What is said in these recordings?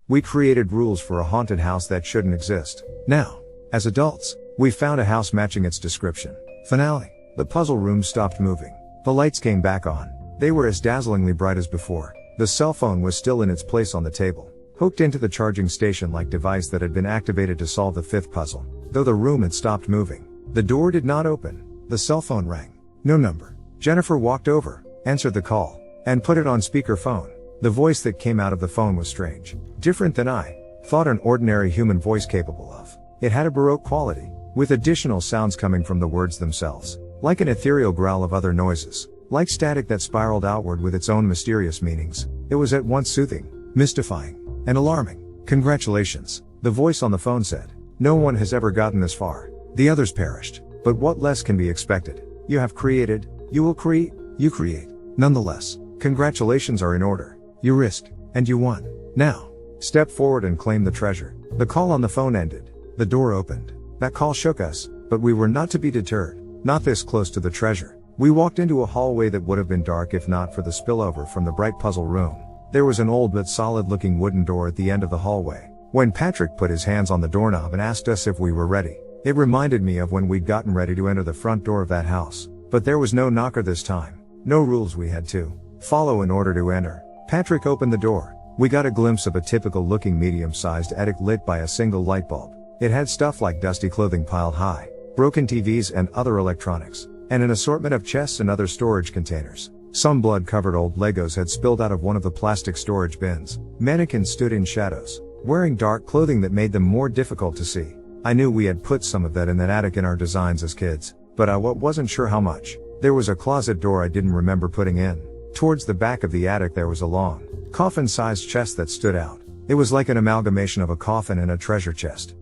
We created rules for a haunted house that shouldn't exist. Now, as adults, we found a house matching its description. Finale. The puzzle room stopped moving. The lights came back on. They were as dazzlingly bright as before. The cell phone was still in its place on the table, hooked into the charging station-like device that had been activated to solve the fifth puzzle. Though the room had stopped moving, the door did not open. The cell phone rang. No number. Jennifer walked over, answered the call, and put it on speakerphone. The voice that came out of the phone was strange, different than I thought an ordinary human voice capable of. It had a baroque quality, with additional sounds coming from the words themselves, like an ethereal growl of other noises, like static that spiraled outward with its own mysterious meanings. It was at once soothing, mystifying, and alarming. "Congratulations," the voice on the phone said. "No one has ever gotten this far. The others perished. But what less can be expected? You have created, you will create, you create. Nonetheless, congratulations are in order. You risked, and you won. Now, step forward and claim the treasure." The call on the phone ended. The door opened. That call shook us, but we were not to be deterred. Not this close to the treasure. We walked into a hallway that would have been dark if not for the spillover from the bright puzzle room. There was an old but solid-looking wooden door at the end of the hallway. When Patrick put his hands on the doorknob and asked us if we were ready, it reminded me of when we'd gotten ready to enter the front door of that house. But there was no knocker this time. No rules we had to follow in order to enter. Patrick opened the door. We got a glimpse of a typical-looking medium-sized attic lit by a single light bulb. It had stuff like dusty clothing piled high, broken TVs and other electronics, and an assortment of chests and other storage containers. Some blood-covered old Legos had spilled out of one of the plastic storage bins. Mannequins stood in shadows, wearing dark clothing that made them more difficult to see. I knew we had put some of that in that attic in our designs as kids, but I wasn't sure how much. There was a closet door I didn't remember putting in. Towards the back of the attic there was a long, coffin-sized chest that stood out. It was like an amalgamation of a coffin and a treasure chest.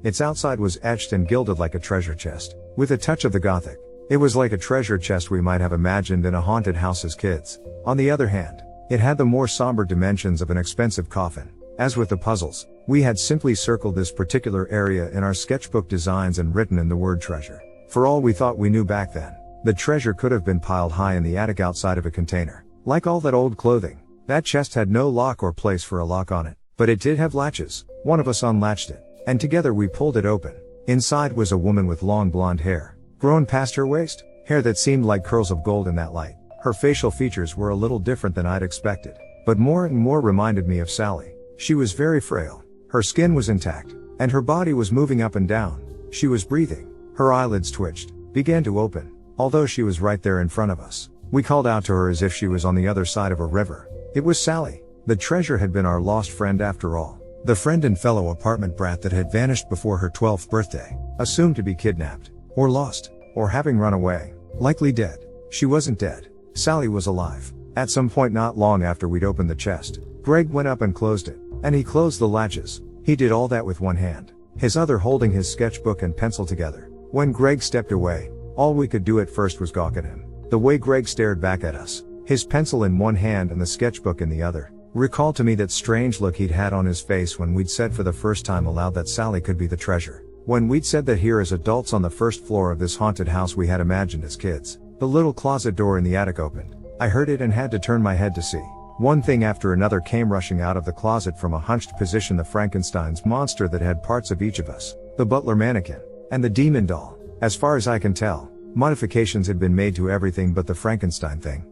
Its outside was etched and gilded like a treasure chest, with a touch of the Gothic. It was like a treasure chest we might have imagined in a haunted house as kids. On the other hand, it had the more somber dimensions of an expensive coffin. As with the puzzles, we had simply circled this particular area in our sketchbook designs and written in the word treasure. For all we thought we knew back then, the treasure could have been piled high in the attic outside of a container. Like all that old clothing, that chest had no lock or place for a lock on it, but it did have latches. One of us unlatched it, and together we pulled it open. Inside was a woman with long blonde hair, grown past her waist, hair that seemed like curls of gold in that light. Her facial features were a little different than I'd expected, but more and more reminded me of Sally. She was very frail. Her skin was intact, and her body was moving up and down. She was breathing. Her eyelids twitched, began to open, although she was right there in front of us. We called out to her as if she was on the other side of a river. It was Sally. The treasure had been our lost friend after all. The friend and fellow apartment brat that had vanished before her 12th birthday, assumed to be kidnapped, or lost, or having run away, likely dead. She wasn't dead. Sally was alive. At some point not long after we'd opened the chest, Greg went up and closed it, and he closed the latches. He did all that with one hand, his other holding his sketchbook and pencil together. When Greg stepped away, all we could do at first was gawk at him. The way Greg stared back at us, his pencil in one hand and the sketchbook in the other, recalled to me that strange look he'd had on his face when we'd said for the first time aloud that Sally could be the treasure. When we'd said that here as adults on the first floor of this haunted house we had imagined as kids. The little closet door in the attic opened. I heard it and had to turn my head to see. One thing after another came rushing out of the closet from a hunched position: the Frankenstein's monster that had parts of each of us, the butler mannequin, and the demon doll. As far as I can tell, modifications had been made to everything but the Frankenstein thing.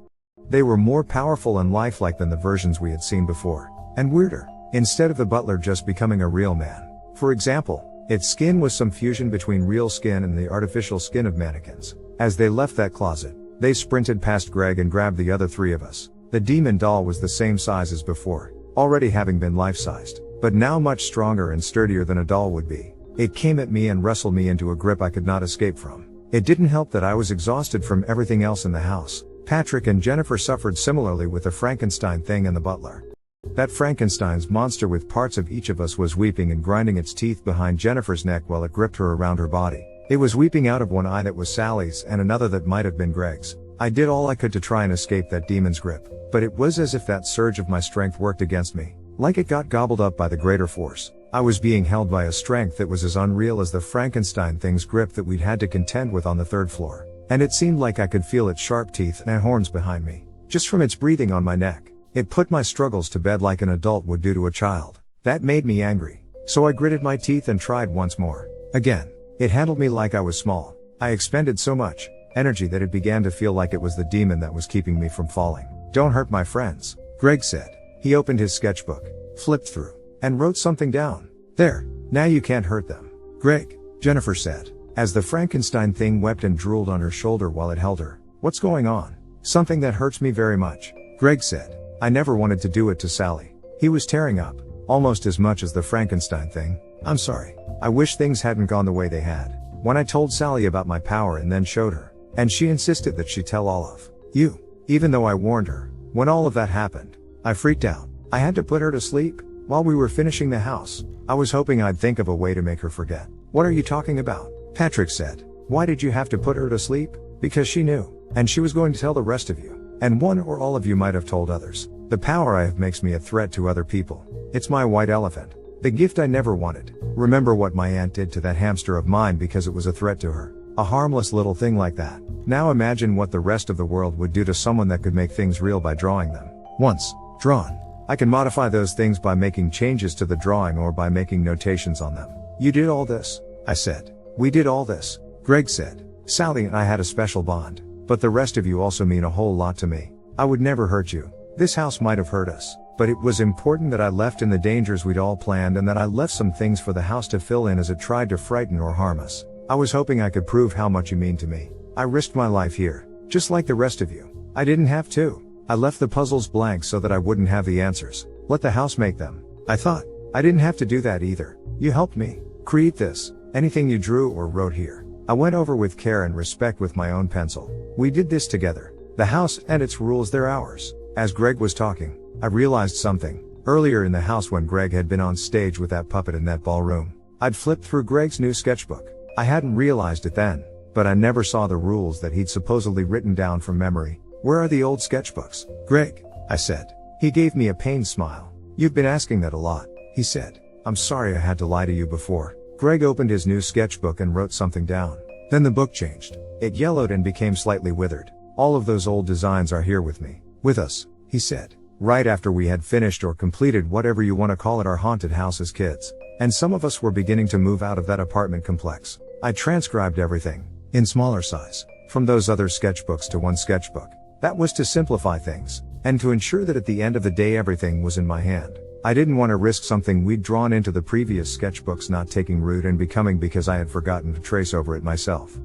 They were more powerful and lifelike than the versions we had seen before, and weirder. Instead of the butler just becoming a real man, for example, its skin was some fusion between real skin and the artificial skin of mannequins. As they left that closet, they sprinted past Greg and grabbed the other three of us. The demon doll was the same size as before, already having been life-sized, but now much stronger and sturdier than a doll would be. It came at me and wrestled me into a grip I could not escape from. It didn't help that I was exhausted from everything else in the house. Patrick and Jennifer suffered similarly with the Frankenstein thing and the butler. That Frankenstein's monster with parts of each of us was weeping and grinding its teeth behind Jennifer's neck while it gripped her around her body. It was weeping out of one eye that was Sally's and another that might have been Greg's. I did all I could to try and escape that demon's grip, but it was as if that surge of my strength worked against me, like it got gobbled up by the greater force. I was being held by a strength that was as unreal as the Frankenstein thing's grip that we'd had to contend with on the third floor, and it seemed like I could feel its sharp teeth and horns behind me, just from its breathing on my neck. It put my struggles to bed like an adult would do to a child. That made me angry. So I gritted my teeth and tried once more. Again. It handled me like I was small. I expended so much energy that it began to feel like it was the demon that was keeping me from falling. Don't hurt my friends, Greg said. He opened his sketchbook, flipped through, and wrote something down. There, now you can't hurt them. Greg, Jennifer said, as the Frankenstein thing wept and drooled on her shoulder while it held her. What's going on? Something that hurts me very much, Greg said. I never wanted to do it to Sally. He was tearing up, almost as much as the Frankenstein thing. I'm sorry. I wish things hadn't gone the way they had. When I told Sally about my power and then showed her, and she insisted that she tell all of you, even though I warned her. When all of that happened, I freaked out. I had to put her to sleep while we were finishing the house. I was hoping I'd think of a way to make her forget. What are you talking about? Patrick said. Why did you have to put her to sleep? Because she knew, and she was going to tell the rest of you, and one or all of you might have told others. The power I have makes me a threat to other people. It's my white elephant. The gift I never wanted. Remember what my aunt did to that hamster of mine because it was a threat to her. A harmless little thing like that. Now imagine what the rest of the world would do to someone that could make things real by drawing them. Once drawn, I can modify those things by making changes to the drawing or by making notations on them. You did all this? I said. We did all this, Greg said. Sally and I had a special bond, but the rest of you also mean a whole lot to me. I would never hurt you. This house might have hurt us. But it was important that I left in the dangers we'd all planned and that I left some things for the house to fill in as it tried to frighten or harm us. I was hoping I could prove how much you mean to me. I risked my life here, just like the rest of you. I didn't have to. I left the puzzles blank so that I wouldn't have the answers. Let the house make them. I thought. I didn't have to do that either. You helped me create this. Anything you drew or wrote here, I went over with care and respect with my own pencil. We did this together. The house and its rules, they're ours. As Greg was talking, I realized something. Earlier in the house when Greg had been on stage with that puppet in that ballroom, I'd flipped through Greg's new sketchbook. I hadn't realized it then, but I never saw the rules that he'd supposedly written down from memory. Where are the old sketchbooks? Greg, I said. He gave me a pained smile. You've been asking that a lot, he said. I'm sorry I had to lie to you before. Greg opened his new sketchbook and wrote something down. Then the book changed. It yellowed and became slightly withered. All of those old designs are here with me. With us, he said. Right after we had finished or completed whatever you want to call it our haunted house as kids. And some of us were beginning to move out of that apartment complex. I transcribed everything, in smaller size, from those other sketchbooks to one sketchbook. That was to simplify things, and to ensure that at the end of the day everything was in my hand. I didn't want to risk something we'd drawn into the previous sketchbooks not taking root and becoming because I had forgotten to trace over it myself.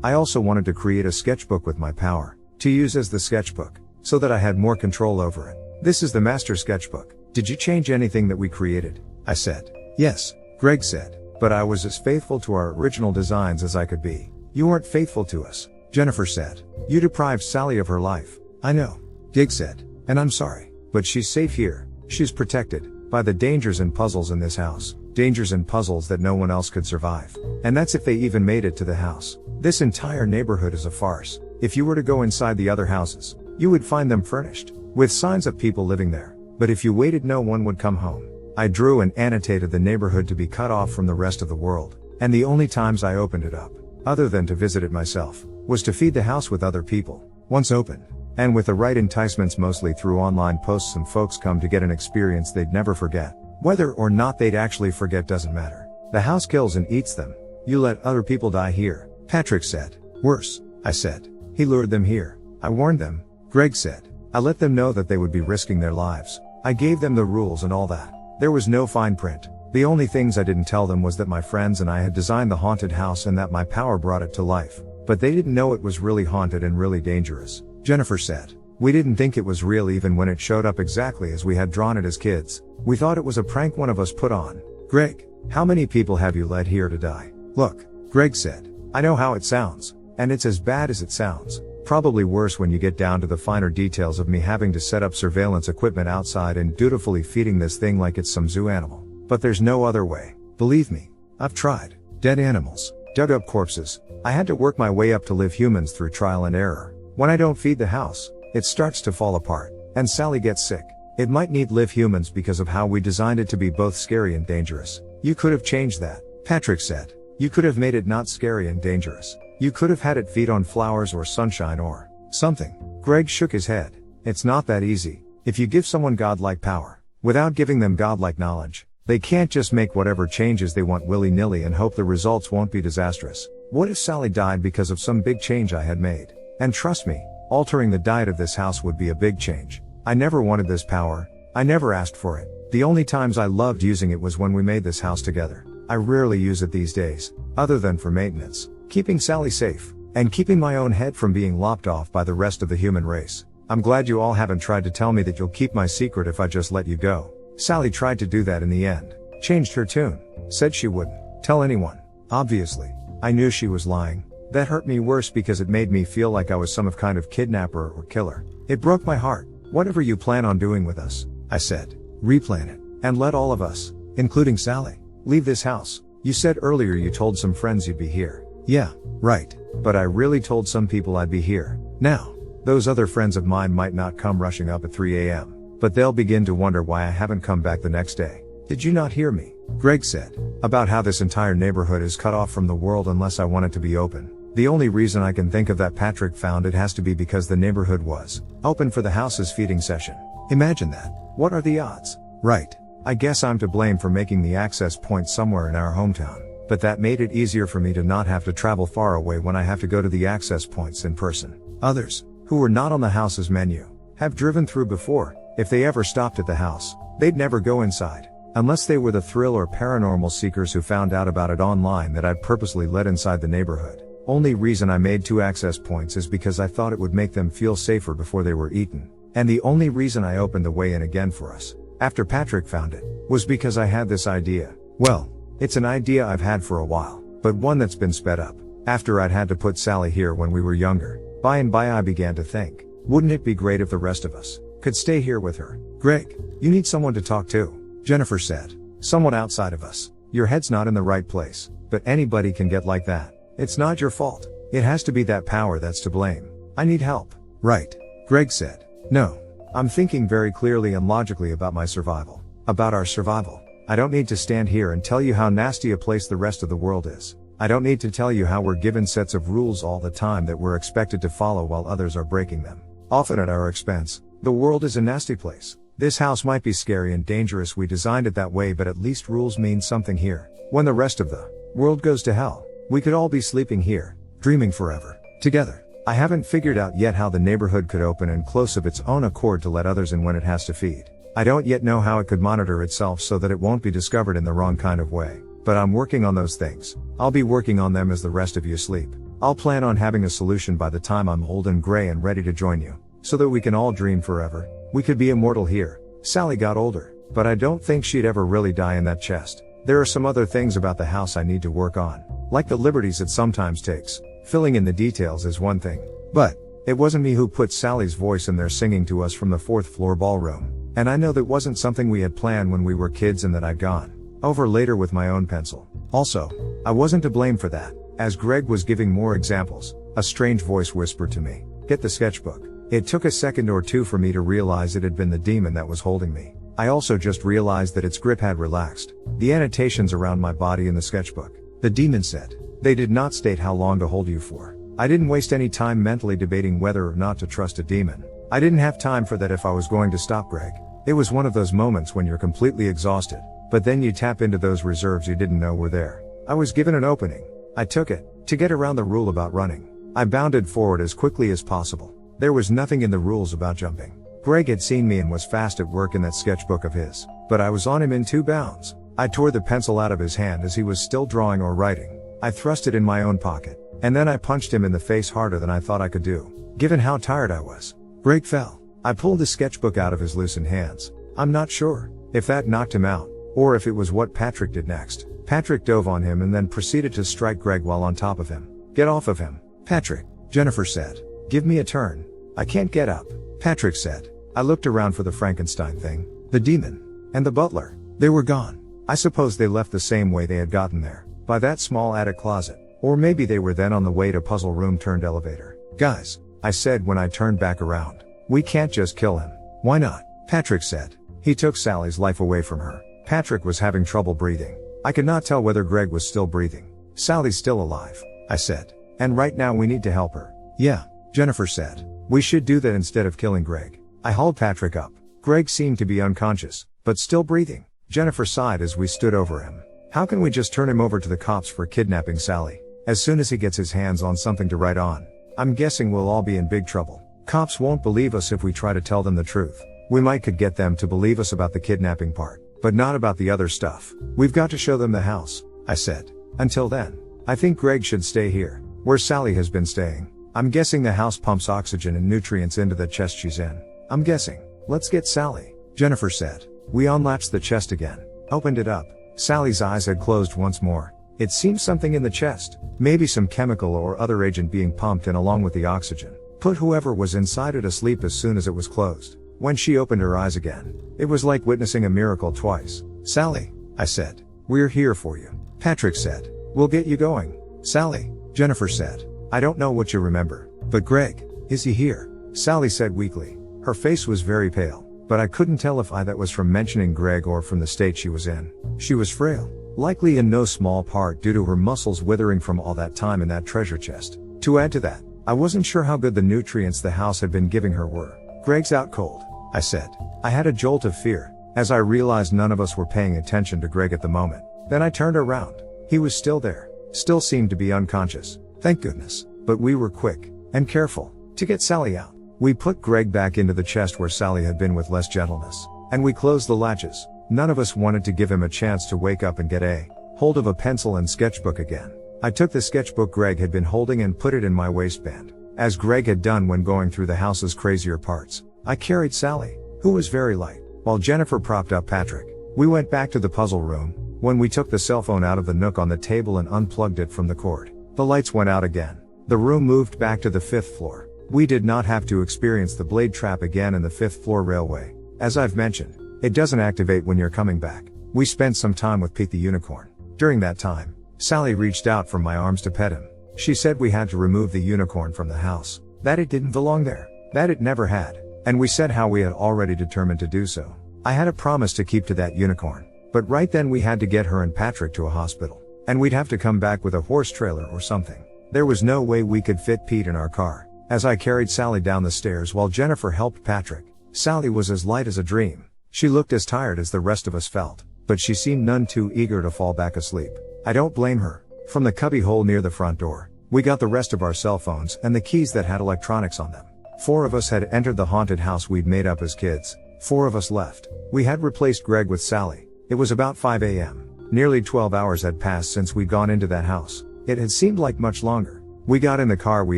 I also wanted to create a sketchbook with my power, to use as the sketchbook, so that I had more control over it. This is the master sketchbook. Did you change anything that we created? I said. Yes, Greg said, but I was as faithful to our original designs as I could be. You weren't faithful to us, Jennifer said. You deprived Sally of her life. I know, Greg said, and I'm sorry, but she's safe here. She's protected by the dangers and puzzles in this house. Dangers and puzzles that no one else could survive. And that's if they even made it to the house. This entire neighborhood is a farce. If you were to go inside the other houses, you would find them furnished, with signs of people living there. But if you waited, no one would come home. I drew and annotated the neighborhood to be cut off from the rest of the world, and the only times I opened it up, other than to visit it myself, was to feed the house with other people. Once opened, and with the right enticements, mostly through online posts, some folks come to get an experience they'd never forget. Whether or not they'd actually forget doesn't matter. The house kills and eats them. You let other people die here, Patrick said. Worse, I said. He lured them here. I warned them, Greg said. I let them know that they would be risking their lives. I gave them the rules and all that. There was no fine print. The only things I didn't tell them was that my friends and I had designed the haunted house and that my power brought it to life. But they didn't know it was really haunted and really dangerous, Jennifer said. We didn't think it was real even when it showed up exactly as we had drawn it as kids. We thought it was a prank one of us put on. Greg, how many people have you led here to die? Look, Greg said. I know how it sounds. And it's as bad as it sounds. Probably worse when you get down to the finer details of me having to set up surveillance equipment outside and dutifully feeding this thing like it's some zoo animal. But there's no other way. Believe me. I've tried. Dead animals. Dug up corpses. I had to work my way up to live humans through trial and error. When I don't feed the house, it starts to fall apart. And Sally gets sick. It might need live humans because of how we designed it to be both scary and dangerous. You could have changed that, Patrick said. You could have made it not scary and dangerous. You could have had it feed on flowers or sunshine or something. Greg shook his head. It's not that easy. If you give someone godlike power, without giving them godlike knowledge, They can't just make whatever changes they want willy-nilly and hope the results won't be disastrous. What if Sally died because of some big change I had made? And trust me, altering the diet of this house would be a big change. I never wanted this power. I never asked for it. The only times I loved using it was when we made this house together. I rarely use it these days, other than for maintenance, keeping Sally safe, and keeping my own head from being lopped off by the rest of the human race. I'm glad you all haven't tried to tell me that you'll keep my secret if I just let you go. Sally tried to do that in the end. Changed her tune. Said she wouldn't tell anyone. Obviously, I knew she was lying. That hurt me worse because it made me feel like I was some kind of kidnapper or killer. It broke my heart. Whatever you plan on doing with us, I said, replan it, and let all of us, including Sally, leave this house. You said earlier you told some friends you'd be here. Yeah, right. But I really told some people I'd be here. Now, those other friends of mine might not come rushing up at 3 a.m., but they'll begin to wonder why I haven't come back the next day. Did you not hear me? Greg said, about how this entire neighborhood is cut off from the world unless I want it to be open. The only reason I can think of that Patrick found it has to be because the neighborhood was open for the house's feeding session. Imagine that. What are the odds? Right. I guess I'm to blame for making the access point somewhere in our hometown, but that made it easier for me to not have to travel far away when I have to go to the access points in person. Others, who were not on the house's menu, have driven through before. If they ever stopped at the house, they'd never go inside. Unless they were the thrill or paranormal seekers who found out about it online that I'd purposely let inside the neighborhood. Only reason I made 2 access points is because I thought it would make them feel safer before they were eaten. And the only reason I opened the way in again for us, after Patrick found it, was because I had this idea. Well, it's an idea I've had for a while, but one that's been sped up. After I'd had to put Sally here when we were younger, by and by I began to think, wouldn't it be great if the rest of us could stay here with her? Greg, you need someone to talk to, Jennifer said. Someone outside of us. Your head's not in the right place, but anybody can get like that. It's not your fault. It has to be that power that's to blame. I need help. Right. Greg said. No. I'm thinking very clearly and logically about my survival. About our survival. I don't need to stand here and tell you how nasty a place the rest of the world is. I don't need to tell you how we're given sets of rules all the time that we're expected to follow while others are breaking them. Often at our expense. The world is a nasty place. This house might be scary and dangerous, we designed it that way, but at least rules mean something here. When the rest of the world goes to hell, we could all be sleeping here, dreaming forever, together. I haven't figured out yet how the neighborhood could open and close of its own accord to let others in when it has to feed. I don't yet know how it could monitor itself so that it won't be discovered in the wrong kind of way. But I'm working on those things. I'll be working on them as the rest of you sleep. I'll plan on having a solution by the time I'm old and gray and ready to join you, so that we can all dream forever. We could be immortal here. Sally got older, but I don't think she'd ever really die in that chest. There are some other things about the house I need to work on, like the liberties it sometimes takes. Filling in the details is one thing. But it wasn't me who put Sally's voice in there singing to us from the 4th floor ballroom. And I know that wasn't something we had planned when we were kids and that I'd gone over later with my own pencil. Also, I wasn't to blame for that. As Greg was giving more examples, a strange voice whispered to me, "Get the sketchbook." It took a second or two for me to realize it had been the demon that was holding me. I also just realized that its grip had relaxed. The annotations around my body in the sketchbook. The demon said, "They did not state how long to hold you for." I didn't waste any time mentally debating whether or not to trust a demon. I didn't have time for that if I was going to stop Greg. It was one of those moments when you're completely exhausted, but then you tap into those reserves you didn't know were there. I was given an opening. I took it, to get around the rule about running. I bounded forward as quickly as possible. There was nothing in the rules about jumping. Greg had seen me and was fast at work in that sketchbook of his, but I was on him in 2 bounds. I tore the pencil out of his hand as he was still drawing or writing. I thrust it in my own pocket, and then I punched him in the face harder than I thought I could do, given how tired I was. Greg fell. I pulled the sketchbook out of his loosened hands. I'm not sure if that knocked him out, or if it was what Patrick did next. Patrick dove on him and then proceeded to strike Greg while on top of him. "Get off of him, Patrick," Jennifer said. "Give me a turn. I can't get up," Patrick said. I looked around for the Frankenstein thing, the demon, and the butler. They were gone. I suppose they left the same way they had gotten there, by that small attic closet. Or maybe they were then on the way to puzzle room turned elevator. "Guys," I said when I turned back around. "We can't just kill him." "Why not?" Patrick said. "He took Sally's life away from her." Patrick was having trouble breathing. I could not tell whether Greg was still breathing. "Sally's still alive," I said. "And right now we need to help her." "Yeah," Jennifer said. "We should do that instead of killing Greg." I hauled Patrick up. Greg seemed to be unconscious, but still breathing. Jennifer sighed as we stood over him. How can we just turn him over to the cops for kidnapping Sally? As soon as he gets his hands on something to write on, I'm guessing we'll all be in big trouble. Cops won't believe us if we try to tell them the truth. We could get them to believe us about the kidnapping part, but not about the other stuff. We've got to show them the house, I said. Until then, I think Greg should stay here, where Sally has been staying. I'm guessing the house pumps oxygen and nutrients into the chest she's in. I'm guessing. Let's get Sally, Jennifer said. We unlatched the chest again, opened it up. Sally's eyes had closed once more. It seemed something in the chest, maybe some chemical or other agent being pumped in along with the oxygen. Put whoever was inside it asleep as soon as it was closed. When she opened her eyes again, it was like witnessing a miracle twice. Sally, I said. We're here for you. Patrick said. We'll get you going. Sally, Jennifer said. I don't know what you remember, but Greg, is he here? Sally said weakly. Her face was very pale, but I couldn't tell if that was from mentioning Greg or from the state she was in. She was frail, likely in no small part due to her muscles withering from all that time in that treasure chest. To add to that, I wasn't sure how good the nutrients the house had been giving her were. Greg's out cold, I said. I had a jolt of fear, as I realized none of us were paying attention to Greg at the moment. Then I turned around. He was still there, still seemed to be unconscious. Thank goodness. But we were quick and careful to get Sally out. We put Greg back into the chest where Sally had been with less gentleness, and we closed the latches. None of us wanted to give him a chance to wake up and get a hold of a pencil and sketchbook again. I took the sketchbook Greg had been holding and put it in my waistband, as Greg had done when going through the house's crazier parts. I carried Sally, who was very light, while Jennifer propped up Patrick. We went back to the puzzle room. When we took the cell phone out of the nook on the table and unplugged it from the cord, the lights went out again. The room moved back to the 5th floor. We did not have to experience the blade trap again in the 5th floor railway. As I've mentioned, it doesn't activate when you're coming back. We spent some time with Pete the unicorn. During that time, Sally reached out from my arms to pet him. She said we had to remove the unicorn from the house, that it didn't belong there, that it never had, and we said how we had already determined to do so. I had a promise to keep to that unicorn, but right then we had to get her and Patrick to a hospital, and we'd have to come back with a horse trailer or something. There was no way we could fit Pete in our car. As I carried Sally down the stairs while Jennifer helped Patrick, Sally was as light as a dream. She looked as tired as the rest of us felt, but she seemed none too eager to fall back asleep. I don't blame her. From the cubbyhole near the front door, we got the rest of our cell phones and the keys that had electronics on them. 4 of us had entered the haunted house we'd made up as kids. 4 of us left. We had replaced Greg with Sally. It was about 5 a.m. Nearly 12 hours had passed since we'd gone into that house. It had seemed like much longer. We got in the car we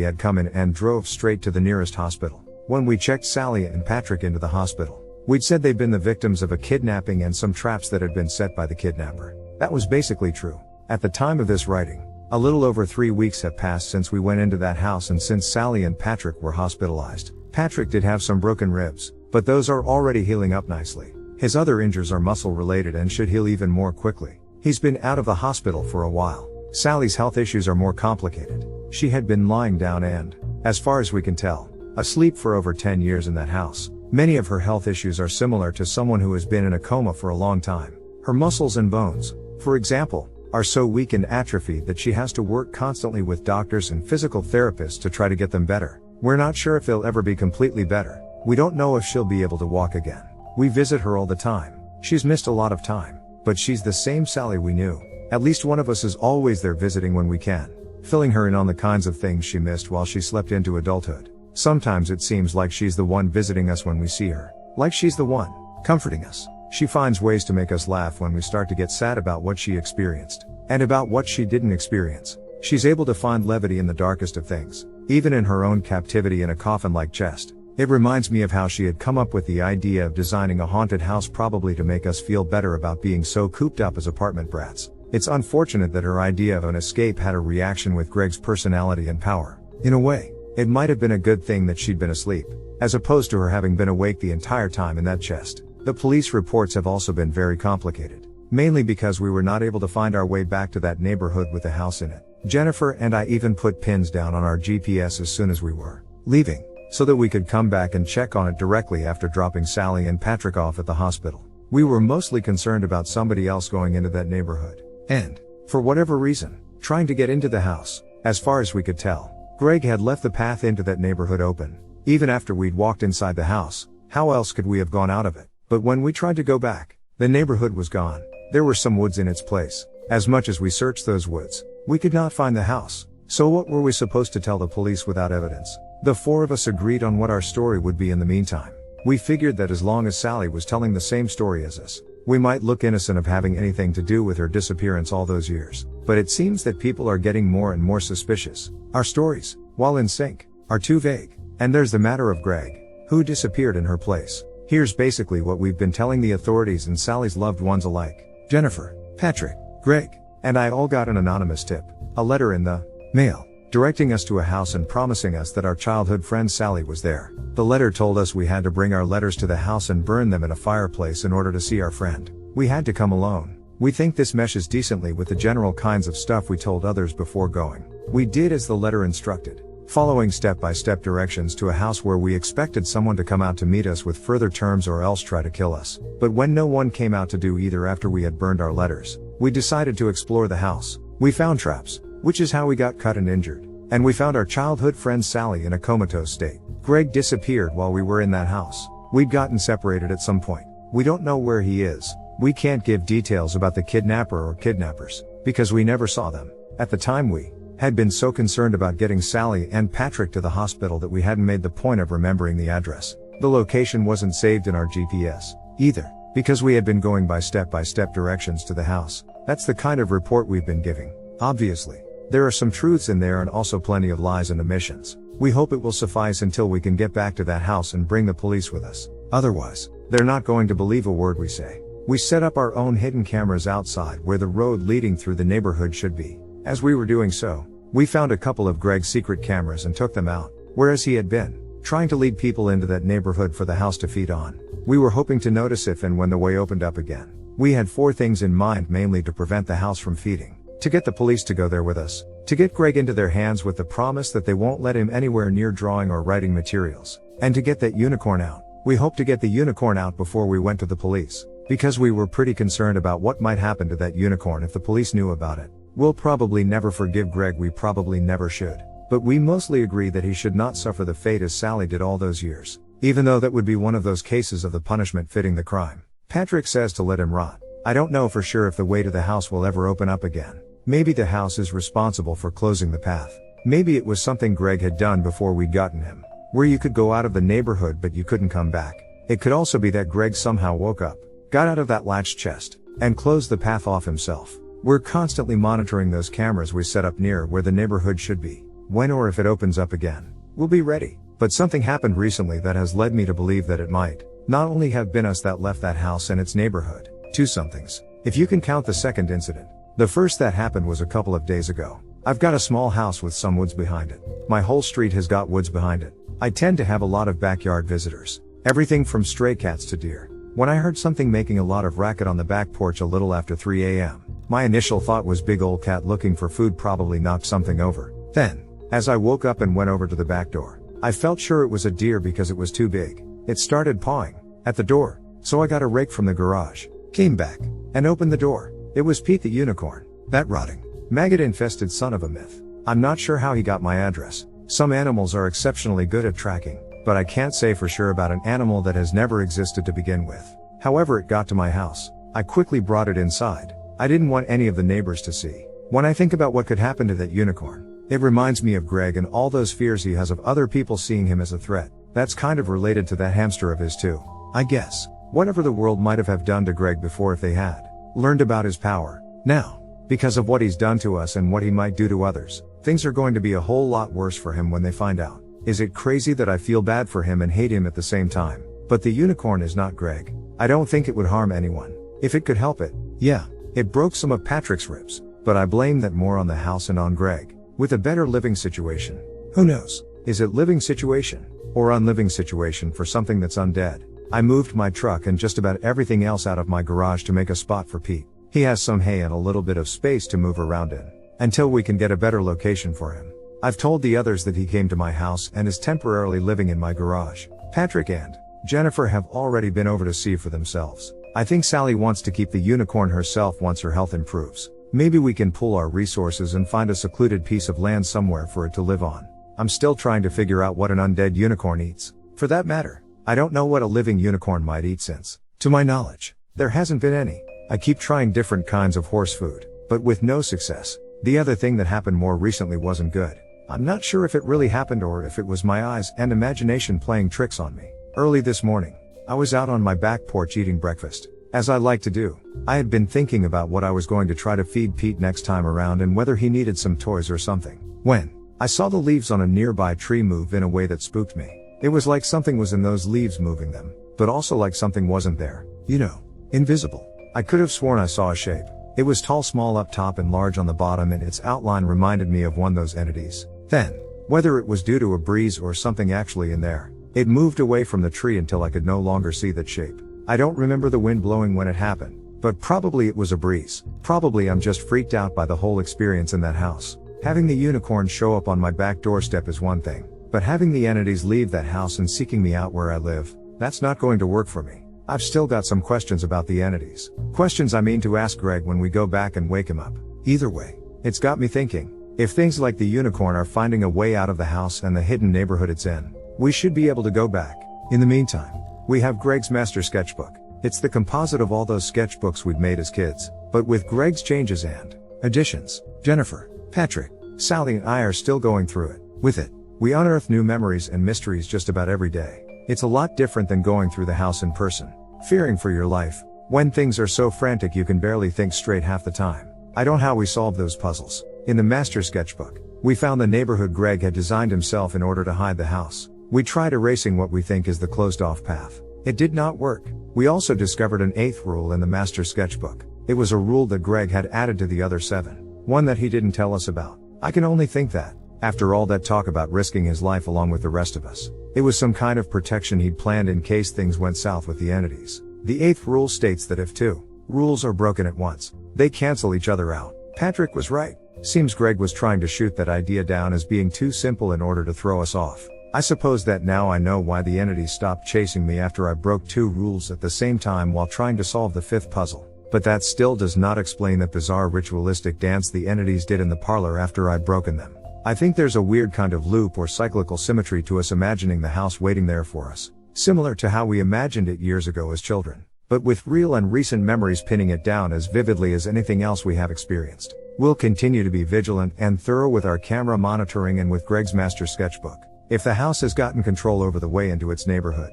had come in and drove straight to the nearest hospital. When we checked Sally and Patrick into the hospital, we'd said they'd been the victims of a kidnapping and some traps that had been set by the kidnapper. That was basically true. At the time of this writing, a little over 3 weeks have passed since we went into that house and since Sally and Patrick were hospitalized. Patrick did have some broken ribs, but those are already healing up nicely. His other injuries are muscle related and should heal even more quickly. He's been out of the hospital for a while. Sally's health issues are more complicated. She had been lying down and, as far as we can tell, asleep for over 10 years in that house. Many of her health issues are similar to someone who has been in a coma for a long time. Her muscles and bones, for example, are so weak and atrophied that she has to work constantly with doctors and physical therapists to try to get them better. We're not sure if they'll ever be completely better. We don't know if she'll be able to walk again. We visit her all the time. She's missed a lot of time, but she's the same Sally we knew. At least one of us is always there visiting when we can, filling her in on the kinds of things she missed while she slept into adulthood. Sometimes it seems like she's the one visiting us when we see her, like she's the one comforting us. She finds ways to make us laugh when we start to get sad about what she experienced, and about what she didn't experience. She's able to find levity in the darkest of things, even in her own captivity in a coffin-like chest. It reminds me of how she had come up with the idea of designing a haunted house, probably to make us feel better about being so cooped up as apartment brats. It's unfortunate that her idea of an escape had a reaction with Greg's personality and power. In a way, it might have been a good thing that she'd been asleep, as opposed to her having been awake the entire time in that chest. The police reports have also been very complicated, mainly because we were not able to find our way back to that neighborhood with the house in it. Jennifer and I even put pins down on our GPS as soon as we were leaving, so that we could come back and check on it directly after dropping Sally and Patrick off at the hospital. We were mostly concerned about somebody else going into that neighborhood, and, for whatever reason, trying to get into the house. As far as we could tell, Greg had left the path into that neighborhood open. Even after we'd walked inside the house, how else could we have gone out of it? But when we tried to go back, The neighborhood was gone. There were some woods in its place. As much as we searched those woods, we could not find the house. So what were we supposed to tell the police without evidence? The four of us agreed on what our story would be in the meantime. We figured that as long as Sally was telling the same story as us, we might look innocent of having anything to do with her disappearance all those years. But it seems that people are getting more and more suspicious. Our stories, while in sync, are too vague. And there's the matter of Greg, who disappeared in her place. Here's basically what we've been telling the authorities and Sally's loved ones alike. Jennifer, Patrick, Greg, and I all got an anonymous tip, a letter in the mail, directing us to a house and promising us that our childhood friend Sally was there. The letter told us we had to bring our letters to the house and burn them in a fireplace in order to see our friend. We had to come alone. We think this meshes decently with the general kinds of stuff we told others before going. We did as the letter instructed, following step-by-step directions to a house where we expected someone to come out to meet us with further terms or else try to kill us. But when no one came out to do either after we had burned our letters, we decided to explore the house. We found traps, which is how we got cut and injured. And we found our childhood friend Sally in a comatose state. Greg disappeared while we were in that house. We'd gotten separated at some point. We don't know where he is. We can't give details about the kidnapper or kidnappers, because we never saw them. At the time we had been so concerned about getting Sally and Patrick to the hospital that we hadn't made the point of remembering the address. The location wasn't saved in our GPS, either, because we had been going by step-by-step directions to the house. That's the kind of report we've been giving. Obviously, there are some truths in there and also plenty of lies and omissions. We hope it will suffice until we can get back to that house and bring the police with us. Otherwise, they're not going to believe a word we say. We set up our own hidden cameras outside where the road leading through the neighborhood should be. As we were doing so, we found a couple of Greg's secret cameras and took them out, whereas he had been trying to lead people into that neighborhood for the house to feed on. We were hoping to notice if and when the way opened up again. We had four things in mind, mainly to prevent the house from feeding, to get the police to go there with us, to get Greg into their hands with the promise that they won't let him anywhere near drawing or writing materials, and to get that unicorn out. We hoped to get the unicorn out before we went to the police, because we were pretty concerned about what might happen to that unicorn if the police knew about it. We'll probably never forgive Greg, we probably never should. But we mostly agree that he should not suffer the fate as Sally did all those years, even though that would be one of those cases of the punishment fitting the crime. Patrick says to let him rot. I don't know for sure if the way to the house will ever open up again. Maybe the house is responsible for closing the path. Maybe it was something Greg had done before we'd gotten him, where you could go out of the neighborhood but you couldn't come back. It could also be that Greg somehow woke up, got out of that latched chest, and closed the path off himself. We're constantly monitoring those cameras we set up near where the neighborhood should be. When or if it opens up again, we'll be ready. But something happened recently that has led me to believe that it might not only have been us that left that house and its neighborhood. Two somethings, if you can count the second incident. The first that happened was a couple of days ago. I've got a small house with some woods behind it. My whole street has got woods behind it. I tend to have a lot of backyard visitors. Everything from stray cats to deer. When I heard something making a lot of racket on the back porch a little after 3 a.m., my initial thought was big old cat looking for food probably knocked something over. Then, as I woke up and went over to the back door, I felt sure it was a deer because it was too big. It started pawing at the door, so I got a rake from the garage, came back, and opened the door. It was Pete the unicorn, that rotting, maggot-infested son of a myth. I'm not sure how he got my address. Some animals are exceptionally good at tracking, but I can't say for sure about an animal that has never existed to begin with. However, it got to my house. I quickly brought it inside. I didn't want any of the neighbors to see. When I think about what could happen to that unicorn, it reminds me of Greg and all those fears he has of other people seeing him as a threat. That's kind of related to that hamster of his too, I guess. Whatever the world might have done to Greg before if they had learned about his power. Now, because of what he's done to us and what he might do to others, things are going to be a whole lot worse for him when they find out. Is it crazy that I feel bad for him and hate him at the same time? But the unicorn is not Greg. I don't think it would harm anyone. If it could help it, yeah. It broke some of Patrick's ribs, but I blame that more on the house and on Greg. With a better living situation. Who knows? Is it living situation? Or unliving situation for something that's undead? I moved my truck and just about everything else out of my garage to make a spot for Pete. He has some hay and a little bit of space to move around in, until we can get a better location for him. I've told the others that he came to my house and is temporarily living in my garage. Patrick and Jennifer have already been over to see for themselves. I think Sally wants to keep the unicorn herself once her health improves. Maybe we can pool our resources and find a secluded piece of land somewhere for it to live on. I'm still trying to figure out what an undead unicorn eats. For that matter, I don't know what a living unicorn might eat since, to my knowledge, There hasn't been any. I keep trying different kinds of horse food, but with no success. The other thing that happened more recently wasn't good. I'm not sure if it really happened or if it was my eyes and imagination playing tricks on me. Early this morning, I was out on my back porch eating breakfast. As I like to do, I had been thinking about what I was going to try to feed Pete next time around and whether he needed some toys or something. When I saw the leaves on a nearby tree move in a way that spooked me. It was like something was in those leaves moving them, but also like something wasn't there. You know, invisible. I could have sworn I saw a shape. It was tall, small up top and large on the bottom, and its outline reminded me of one of those entities. Then, whether it was due to a breeze or something actually in there, it moved away from the tree until I could no longer see that shape. I don't remember the wind blowing when it happened, but probably it was a breeze. Probably I'm just freaked out by the whole experience in that house. Having the unicorn show up on my back doorstep is one thing, but having the entities leave that house and seeking me out where I live, that's not going to work for me. I've still got some questions about the entities. Questions I mean to ask Greg when we go back and wake him up. Either way, it's got me thinking. If things like the unicorn are finding a way out of the house and the hidden neighborhood it's in, we should be able to go back. In the meantime, we have Greg's master sketchbook. It's the composite of all those sketchbooks we'd made as kids, but with Greg's changes and additions. Jennifer, Patrick, Sally and I are still going through it. With it, we unearth new memories and mysteries just about every day. It's a lot different than going through the house in person, fearing for your life. When things are so frantic you can barely think straight half the time. I don't know how we solved those puzzles. In the master sketchbook, we found the neighborhood Greg had designed himself in order to hide the house. We tried erasing what we think is the closed-off path. It did not work. We also discovered an 8th rule in the master sketchbook. It was a rule that Greg had added to the other 7. One that he didn't tell us about. I can only think that, after all that talk about risking his life along with the rest of us, it was some kind of protection he'd planned in case things went south with the entities. The 8th rule states that if 2 rules are broken at once, they cancel each other out. Patrick was right. Seems Greg was trying to shoot that idea down as being too simple in order to throw us off. I suppose that now I know why the entities stopped chasing me after I broke 2 rules at the same time while trying to solve the 5th puzzle. But that still does not explain that bizarre ritualistic dance the entities did in the parlor after I'd broken them. I think there's a weird kind of loop or cyclical symmetry to us imagining the house waiting there for us, similar to how we imagined it years ago as children, but with real and recent memories pinning it down as vividly as anything else we have experienced. We'll continue to be vigilant and thorough with our camera monitoring and with Greg's master sketchbook. If the house has gotten control over the way into its neighborhood,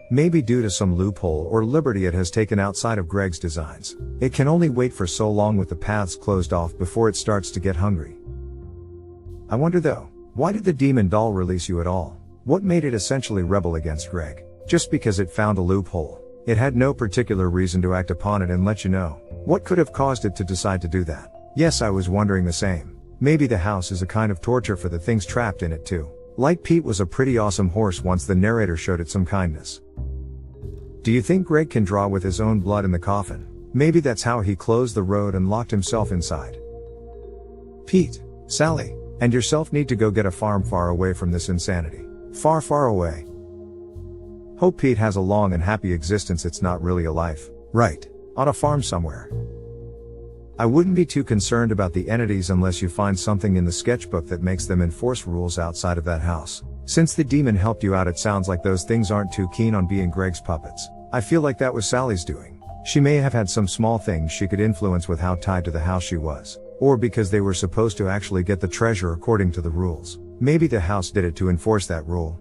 maybe due to some loophole or liberty it has taken outside of Greg's designs, it can only wait for so long with the paths closed off before it starts to get hungry. I wonder though, why did the demon doll release you at all? What made it essentially rebel against Greg? Just because it found a loophole. It had no particular reason to act upon it and let you know. What could have caused it to decide to do that? Yes, I was wondering the same. Maybe the house is a kind of torture for the things trapped in it too. Like Pete was a pretty awesome horse once the narrator showed it some kindness. Do you think Greg can draw with his own blood in the coffin? Maybe that's how he closed the road and locked himself inside. Pete, Sally, and yourself need to go get a farm far away from this insanity. Far, far away. Hope Pete has a long and happy existence. It's not really a life, right? On a farm somewhere. I wouldn't be too concerned about the entities unless you find something in the sketchbook that makes them enforce rules outside of that house. Since the demon helped you out, it sounds like those things aren't too keen on being Greg's puppets. I feel like that was Sally's doing. She may have had some small things she could influence with how tied to the house she was. Or because they were supposed to actually get the treasure according to the rules. Maybe the house did it to enforce that rule.